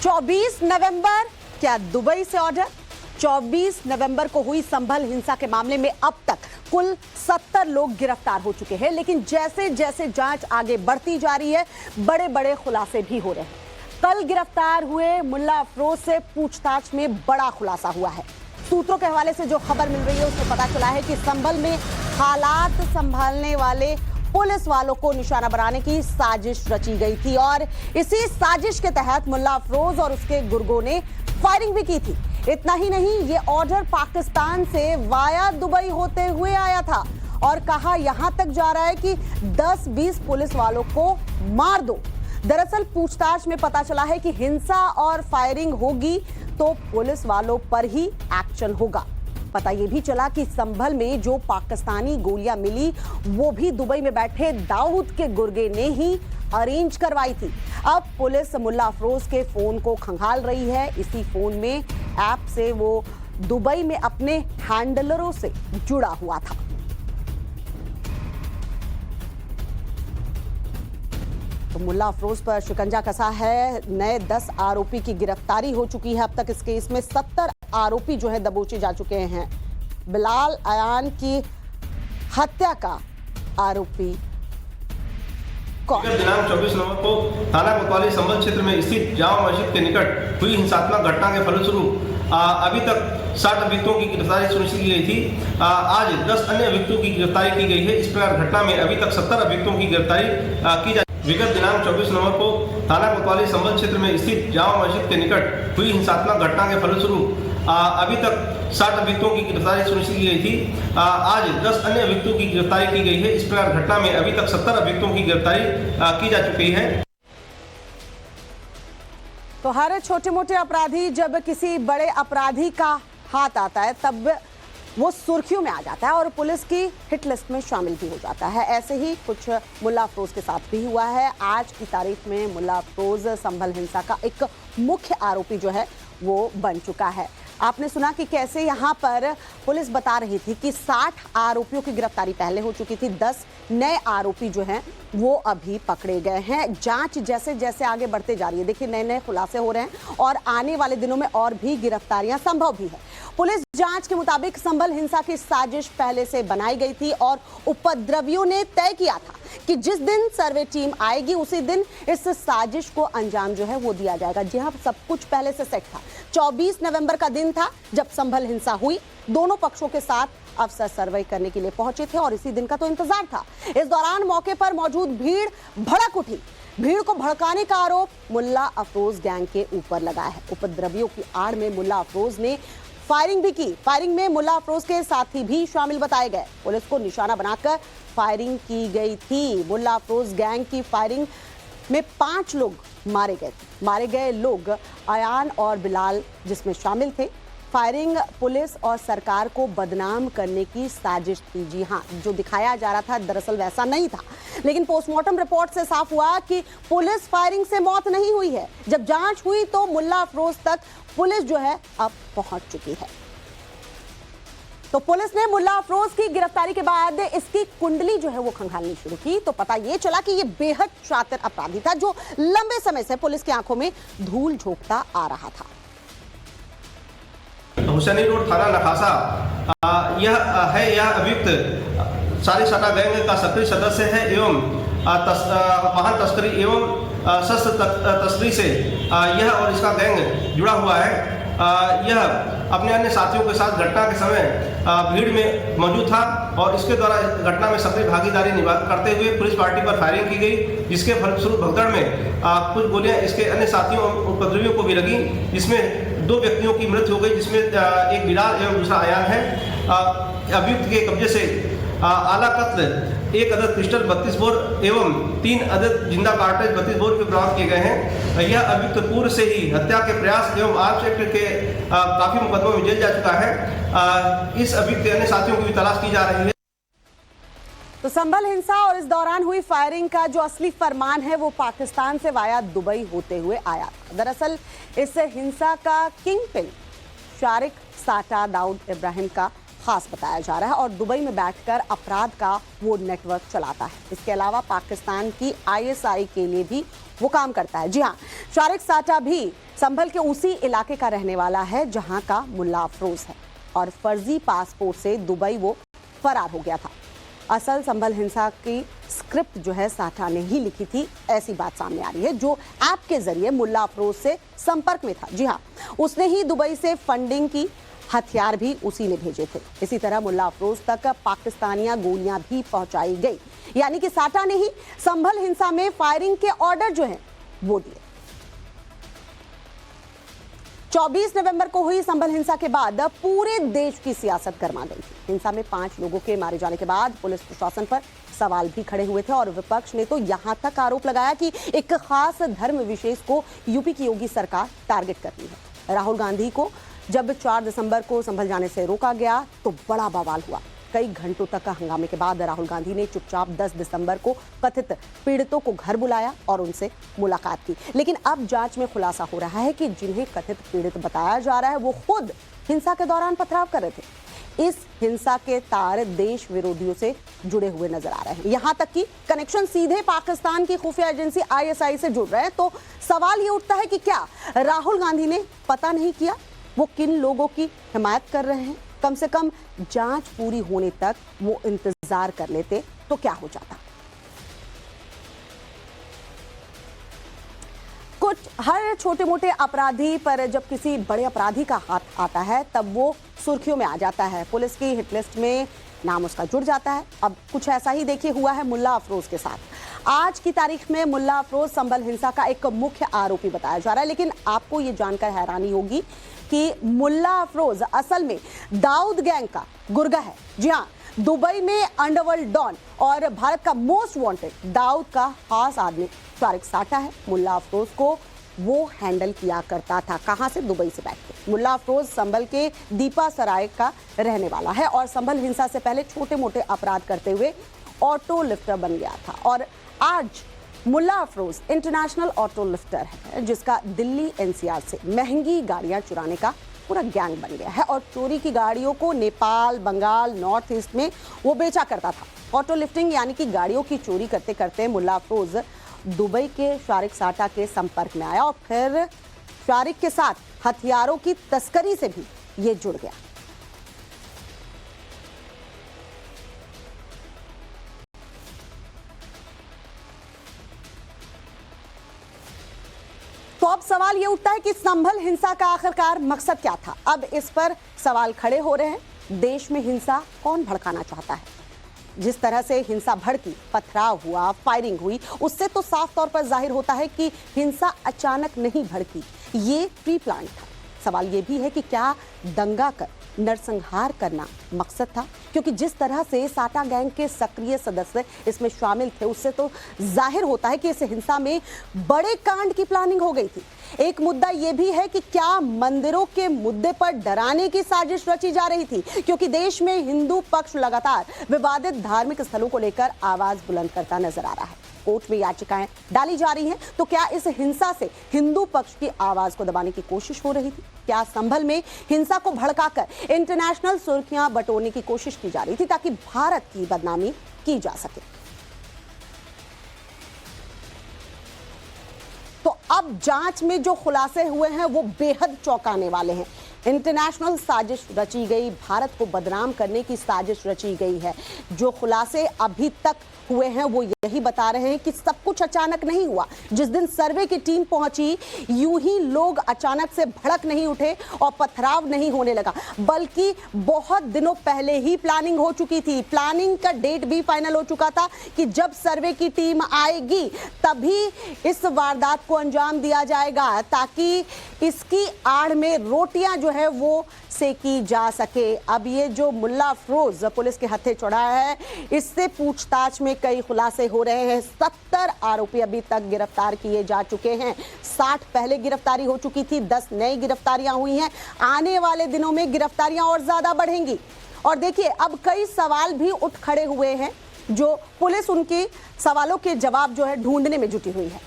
24 नवंबर क्या दुबई से ऑर्डर। 24 नवंबर को हुई संभल हिंसा के मामले में अब तक कुल 70 लोग गिरफ्तार हो चुके हैं, लेकिन जैसे जैसे जांच आगे बढ़ती जा रही है बड़े बड़े खुलासे भी हो रहे हैं। कल गिरफ्तार हुए मुल्ला अफरोज से पूछताछ में बड़ा खुलासा हुआ है। सूत्रों के हवाले से जो खबर मिल रही है उसमें पता चला है कि संभल में हालात संभालने वाले पुलिस वालों को निशाना बनाने की साजिश रची गई थी और इसी साजिश के तहत मुल्ला अफरोज और उसके गुर्गों ने फायरिंग भी की थी। इतना ही नहीं, ये ऑर्डर पाकिस्तान से वाया दुबई होते हुए आया था और कहा यहां तक जा रहा है कि 10-20 पुलिस वालों को मार दो। दरअसल पूछताछ में पता चला है कि हिंसा और फायरिंग होगी तो पुलिस वालों पर ही एक्शन होगा। पता यह भी चला कि संभल में जो पाकिस्तानी गोलियां मिली वो भी दुबई में बैठे दाऊद के गुर्गे ने ही अरेंज करवाई थी। अब पुलिस मुल्ला अफरोज के फोन को खंगाल रही है। इसी फोन में ऐप से वो दुबई में अपने हैंडलरों से जुड़ा हुआ था। तो मुल्ला अफरोज पर शिकंजा कसा है। नए 10 आरोपी की गिरफ्तारी हो चुकी है। अब तक इस केस में 70 आरोपी जो है दबोचे जा चुके हैं। बिलाल अयान की हत्या का आरोपी दिनांक 24 नवंबर को थाना कोतवाली संभल क्षेत्र में स्थित जामा मस्जिद के निकट हुई हिंसात्मक घटना के फलस्वरूप अभी तक 60 अभियुक्तों की गिरफ्तारी सुनिश्चित की गई थी। आज 10 अन्य अभियुक्तों की गिरफ्तारी की गई है। इस प्रकार घटना में अभी तक 70 अभियुक्तों की गिरफ्तारी की जा। विगत दिनांक 24 नवंबर को थाना कोतवाली संभल क्षेत्र में स्थित जामा मस्जिद के निकट हुई हिंसात्मक घटना के फलस्वरूप अभी तक 60 अभियुक्तों की गिरफ्तारी सुनिश्चित की गई थी। आज 10 अन्य अभियुक्तों की गिरफ्तारी की गई है। इस प्रकार घटना में अभी तक 70 अभियुक्तों की गिरफ्तारी की जा चुकी है। तो हर छोटे मोटे अपराधी जब किसी बड़े अपराधी का हाथ आता है तब वो सुर्खियों में आ जाता है और पुलिस की हिट लिस्ट में शामिल भी हो जाता है। ऐसे ही कुछ मुल्ला अफरोज के साथ भी हुआ है। आज की तारीख में मुल्ला अफरोज संभल हिंसा का एक मुख्य आरोपी जो है वो बन चुका है। आपने सुना कि कैसे यहाँ पर पुलिस बता रही थी कि 60 आरोपियों की गिरफ्तारी पहले हो चुकी थी। 10 नए आरोपी जो हैं वो अभी पकड़े गए हैं। जांच जैसे जैसे आगे बढ़ते जा रही है, देखिए नए नए खुलासे हो रहे हैं और आने वाले दिनों में और भी गिरफ्तारियां संभव भी है। पुलिस जांच के मुताबिक संभल हिंसा की साजिश पहले से बनाई गई थी और उपद्रवियों ने तय किया था कि जिस दिन सर्वे टीम आएगी उसी दिन इस साजिश को अंजाम जो है वो दिया जाएगा। जी हाँ, सब कुछ पहले से सेट था। 24 नवंबर का दिन था जब संभल हिंसा हुई। दोनों पक्षों के साथ अफसर सर्वे करने के लिए पहुंचे थे और इसी दिन का तो इंतजार था। इस दौरान मौके पर मौजूद भीड़ भड़क उठी। भीड़ को भड़काने का आरोप मुल्ला अफरोज गैंग के ऊपर लगा है। उपद्रवियों की आड़ में मुल्ला अफरोज ने फायरिंग भी की। फायरिंग में मुल्ला अफरोज के साथी भी शामिल बताए गए। पुलिस को निशाना बनाकर फायरिंग की गई थी। मुल्ला अफरोज गैंग की फायरिंग में 5 लोग मारे गए थे। मारे गए लोग अयान और बिलाल जिसमें शामिल थे। फायरिंग पुलिस और सरकार को बदनाम करने की साजिश थी। जी हाँ, जो दिखाया जा रहा था दरअसल वैसा नहीं था, लेकिन पोस्टमार्टम रिपोर्ट से साफ हुआ कि पुलिस फायरिंग से मौत नहीं हुई है। जब जांच हुई तो मुल्ला अफरोज तक पुलिस जो है अब पहुंच चुकी है। तो पुलिस ने मुल्ला अफरोज की गिरफ्तारी के बाद इसकी कुंडली जो है वो खंगालनी शुरू की तो पता ये चला कि ये बेहद शातिर अपराधी था जो लंबे समय से पुलिस की आंखों में धूल झोंकता आ रहा था। हुसैनी रोड थाना नखासा यह अभियुक्त सारी सटा गैंग का सक्रिय सदस्य है एवं वाहन तस्करी एवं शस्त्र तस्करी से यह और इसका गैंग जुड़ा हुआ है। यह अपने अन्य साथियों के साथ घटना के समय भीड़ में मौजूद था और इसके द्वारा घटना में सक्रिय भागीदारी करते हुए पुलिस पार्टी पर फायरिंग की गई, जिसके फलस्वरूप भगदड़ में कुछ गोलियां इसके अन्य साथियों और उपद्रवियों को भी लगी, जिसमें 2 व्यक्तियों की मृत्यु हो गई, जिसमें एक बिलाल एवं दूसरा अयान है। अभियुक्त के कब्जे से आला कत्ल 1 अदद पिस्टल 32 बोर एवं 3 अदद जिंदा कार्टेज 32 बोर के बरामद किए गए हैं। यह अभियुक्त पूर्व से ही हत्या के प्रयास एवं आर्म्स एक्ट के काफी मुकदमों में जेल जा चुका है। इस अभियुक्त के अन्य साथियों की भी तलाश की जा रही है। तो संभल हिंसा और इस दौरान हुई फायरिंग का जो असली फरमान है वो पाकिस्तान से वाया दुबई होते हुए आया। दरअसल इस हिंसा का किंग पिन शारिक साटा दाऊद इब्राहिम का खास बताया जा रहा है और दुबई में बैठकर अपराध का वो नेटवर्क चलाता है। इसके अलावा पाकिस्तान की ISI के लिए भी वो काम करता है। जी हाँ, शारिक साटा भी संभल के उसी इलाके का रहने वाला है जहां का मुल्ला अफरोज है और फर्जी पासपोर्ट से दुबई वो फरार हो गया था। असल संभल हिंसा की स्क्रिप्ट जो है साठा ने ही लिखी थी, ऐसी बात सामने आ रही है, जो ऐप के जरिए मुल्ला अफरोज से संपर्क में था। जी हाँ, उसने ही दुबई से फंडिंग की, हथियार भी उसी ने भेजे थे। इसी तरह मुल्ला अफरोज तक पाकिस्तानियां गोलियां भी पहुंचाई गई, यानी कि साठा ने ही संभल हिंसा में फायरिंग के ऑर्डर जो है वो दिए। 24 नवंबर को हुई संभल हिंसा के बाद पूरे देश की सियासत गर्मा गई थी। हिंसा में 5 लोगों के मारे जाने के बाद पुलिस प्रशासन पर सवाल भी खड़े हुए थे और विपक्ष ने तो यहां तक आरोप लगाया कि एक खास धर्म विशेष को यूपी की योगी सरकार टारगेट कर रही है। राहुल गांधी को जब 4 दिसंबर को संभल जाने से रोका गया तो बड़ा बवाल हुआ। कई घंटों तक का हंगामे के बाद राहुल गांधी ने चुपचाप 10 दिसंबर को कथित पीड़ितों को घर बुलाया और उनसे मुलाकात की। लेकिन अब जांच में खुलासा हो रहा है कि जिन्हें कथित पीड़ित बताया जा रहा है वो खुद हिंसा के दौरान पथराव कर रहे थे। इस हिंसा के तार देश विरोधियों से जुड़े हुए नजर आ रहे हैं, यहां तक कि कनेक्शन सीधे पाकिस्तान की खुफिया एजेंसी ISI से जुड़ रहे हैं। तो सवाल ये उठता है कि क्या राहुल गांधी ने पता नहीं किया वो किन लोगों की हिमायत कर रहे हैं? कम से कम जांच पूरी होने तक वो इंतजार कर लेते तो क्या हो जाता। कुछ हर छोटे मोटे अपराधी पर जब किसी बड़े अपराधी का हाथ आता है तब वो सुर्खियों में आ जाता है, पुलिस की हिट लिस्ट में नाम उसका जुड़ जाता है। अब कुछ ऐसा ही देखिए हुआ है मुल्ला अफरोज के साथ। आज की तारीख में मुल्ला अफरोज संभल हिंसा का एक मुख्य आरोपी बताया जा रहा है, लेकिन आपको ये जानकर हैरानी होगी कि मुल्ला अफरोज असल में दाऊद गैंग का गुर्गा है। जी हाँ, दुबई में अंडरवर्ल्ड डॉन और भारत का मोस्ट वांटेड दाऊद का खास आदमी तारिक साठा है। मुल्ला अफरोज को वो हैंडल किया करता था, कहां से? दुबई से बैठ के। मुल्ला अफरोज संभल के दीपा सराय का रहने वाला है और संभल हिंसा से पहले छोटे मोटे अपराध करते हुए ऑटो लिफ्टर बन गया था और आज मुल्ला अफरोज इंटरनेशनल ऑटो लिफ्टर है, जिसका दिल्ली NCR से महंगी गाड़ियां चुराने का पूरा गैंग बन गया है और चोरी की गाड़ियों को नेपाल, बंगाल, नॉर्थ ईस्ट में वो बेचा करता था। ऑटो लिफ्टिंग यानी कि गाड़ियों की चोरी करते करते मुल्ला अफरोज दुबई के शारिक साठा के संपर्क में आया और फिर शारिक के साथ हथियारों की तस्करी से भी ये जुड़ गया। तो अब सवाल ये उठता है कि संभल हिंसा का आखिरकार मकसद क्या था? अब इस पर सवाल खड़े हो रहे हैं। देश में हिंसा कौन भड़काना चाहता है? जिस तरह से हिंसा भड़की, पथराव हुआ, फायरिंग हुई, उससे तो साफ तौर पर जाहिर होता है कि हिंसा अचानक नहीं भड़की, ये प्री प्लान था। सवाल ये भी है कि क्या दंगा कर नरसंहार करना मकसद था? क्योंकि जिस तरह से साठा गैंग के सक्रिय सदस्य इसमें शामिल थे, उससे तो जाहिर होता है कि इस हिंसा में बड़े कांड की प्लानिंग हो गई थी। एक मुद्दा यह भी है कि क्या मंदिरों के मुद्दे पर डराने की साजिश रची जा रही थी? क्योंकि देश में हिंदू पक्ष लगातार विवादित धार्मिक स्थलों को लेकर आवाज बुलंद करता नजर आ रहा है। कोर्ट में याचिकाएं डाली जा रही हैं, तो क्या इस हिंसा से हिंदू पक्ष की आवाज को दबाने की कोशिश हो रही थी? क्या संभल में हिंसा को भड़काकर इंटरनेशनल सुर्खियां बटोरने की कोशिश की जा रही थी ताकि भारत की बदनामी की जा सके? तो अब जांच में जो खुलासे हुए हैं वो बेहद चौंकाने वाले हैं। इंटरनेशनल साजिश रची गई, भारत को बदनाम करने की साजिश रची गई है। जो खुलासे अभी तक हुए हैं वो यही बता रहे हैं कि सब कुछ अचानक नहीं हुआ। जिस दिन सर्वे की टीम पहुंची, यूं ही लोग अचानक से भड़क नहीं उठे और पथराव नहीं होने लगा, बल्कि बहुत दिनों पहले ही प्लानिंग हो चुकी थी। प्लानिंग का डेट भी फाइनल हो चुका था कि जब सर्वे की टीम आएगी तभी इस वारदात को अंजाम दिया जाएगा, ताकि इसकी आड़ में रोटियां जो है वो सेकी जा सके। अब ये जो मुल्ला अफरोज पुलिस के हत्थे चढ़ा है, इससे पूछताछ में कई खुलासे हो रहे हैं। 70 आरोपी अभी तक गिरफ्तार किए जा चुके हैं। 60 पहले गिरफ्तारी हो चुकी थी, 10 नई गिरफ्तारियां हुई हैं। आने वाले दिनों में गिरफ्तारियां और ज्यादा बढ़ेंगी। और देखिए, अब कई सवाल भी उठ खड़े हुए हैं, जो पुलिस उनके सवालों के जवाब जो है ढूंढने में जुटी हुई है।